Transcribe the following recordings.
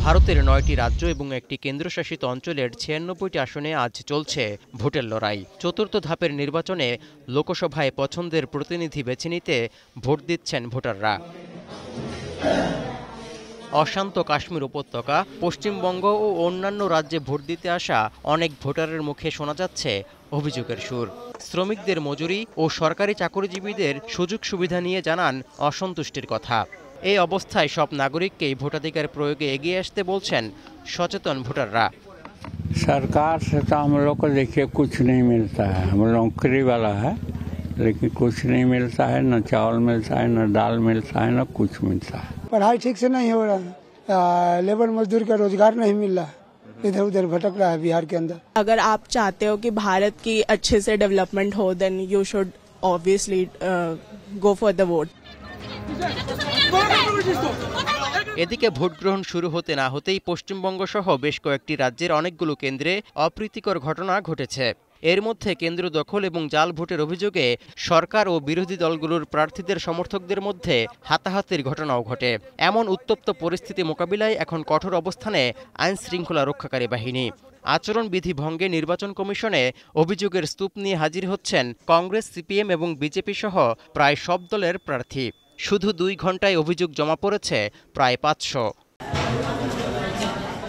ভারতের ৯টি রাজ্য এবং একটি কেন্দ্রশাসিত অঞ্চলের ৯৬টি আসনে আজ চলছে ভোটের লড়াই। চতুর্থ ধাপের নির্বাচনে লোকসভায় পছন্দের প্রতিনিধি বেছে নিতে ভোট দিচ্ছেন ভোটাররা। অশান্ত কাশ্মীর উপত্যকা, পশ্চিমবঙ্গ ও অন্যান্য রাজ্যে ভোট দিতে আসা অনেক ভোটারের মুখে শোনা যাচ্ছে অভিযোগের সুর। শ্রমিকদের মজুরি ও সরকারি চাকরিজীবীদের সুযোগ সুবিধা নিয়ে জানান অসন্তুষ্টির কথা। এই অবস্থায় সব নাগরিককেই ভোটাধিকার প্রয়োগে এগিয়ে আসতে বলছেন সচেতন ভোটাররা। सरकार से तो हम लोग को देखिए कुछ नहीं मिलता है। हम लोग नौकरी वाला है, लेकिन कुछ नहीं मिलता है, न चावल मिलता है, न दाल मिलता है, न कुछ मिलता है। पढ़ाई ठीक से नहीं हो रहा है, लेबर मजदूर का रोजगार नहीं मिल रहा है, इधर उधर भटक रहा है बिहार के अंदर। अगर आप चाहते हो कि भारत की अच्छे से डेवलपमेंट हो, then you should obviously go for the vote. এদিকে ভোট গ্রহণ শুরু হতে না হতেই পশ্চিমবঙ্গ সহ বেশ কয়েকটি রাজ্যের অনেকগুলো কেন্দ্রে অপ্রীতিকর ঘটনা ঘটেছে। এর মধ্যে কেন্দ্র দখল এবং জাল ভোটের অভিযোগে সরকার ও বিরোধী দলগুলোর প্রার্থীদের সমর্থকদের মধ্যে হাতাহাতির ঘটনাও ঘটে। এমন উত্তপ্ত পরিস্থিতি মোকাবিলায় এখন কঠোর অবস্থানে আইন শৃঙ্খলা রক্ষাকারী বাহিনী। আচরণবিধি ভঙ্গে নির্বাচন কমিশনে অভিযোগের স্তূপ নিয়ে হাজির হচ্ছেন কংগ্রেস, সিপিএম এবং বিজেপি সহ প্রায় সব দলের প্রার্থী। শুধু 2 ঘন্টায় অভিযোগ জমা পড়েছে প্রায় 500।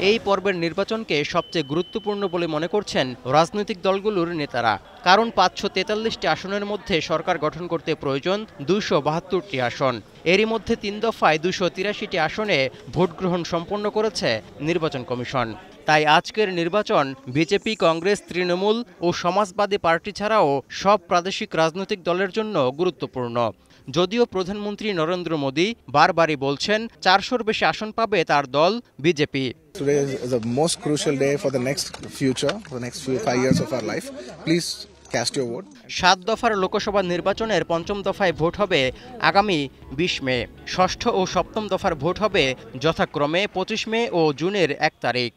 এই পর্বের নির্বাচনকে সবচেয়ে গুরুত্বপূর্ণ বলে মনে করছেন রাজনৈতিক দলগুলোর নেতারা। কারণ 543টি আসনের মধ্যে সরকার গঠন করতে প্রয়োজন 272টি আসন। এরই মধ্যে 3 দফায় 283টি আসনে ভোট গ্রহণ সম্পন্ন করেছে নির্বাচন কমিশন। তাই আজকের নির্বাচন বিজেপি, কংগ্রেস, তৃণমূল ও সমাজবাদী পার্টি ছাড়াও সব প্রাদেশিক রাজনৈতিক দলের জন্য গুরুত্বপূর্ণ। যদিও প্রধানমন্ত্রী নরেন্দ্র মোদী বারবারই বলছেন 400-র বেশি আসন পাবে তার দল BJP. Today is the most crucial day for the next future, for the next 5 years of our life. Please cast your vote. 7 দফার লোকসভা নির্বাচনের 5ম দফায় ভোট হবে আগামী 20 মে। 6ষ্ঠ ও 7ম দফার ভোট হবে যথাক্রমে 25 মে ও জুনের 1 তারিখ।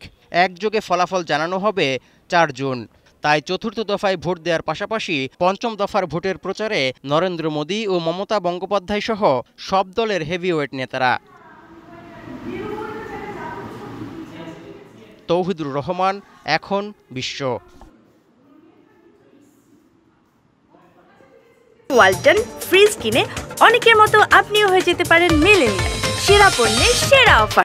একযোগে ফলাফল জানানো হবে 4 জুন। তাই চতুর্থ দফায় ভোট দেওয়ার পাশাপাশি 5ম দফার ভোটের প্রচারে নরেন্দ্র মোদী ও মমতা বন্দ্যোপাধ্যায় সহ সব দলের হেভিওয়েট নেতারা। তৌহিদুর রহমান, এখন বিশ্ব। ওয়ালটন ফ্রিজ কিনে অনেকের মতো আপনিও হয়ে যেতে পারেন মিলেনিয়াল। সেরা পণ্যের সেরা অফার।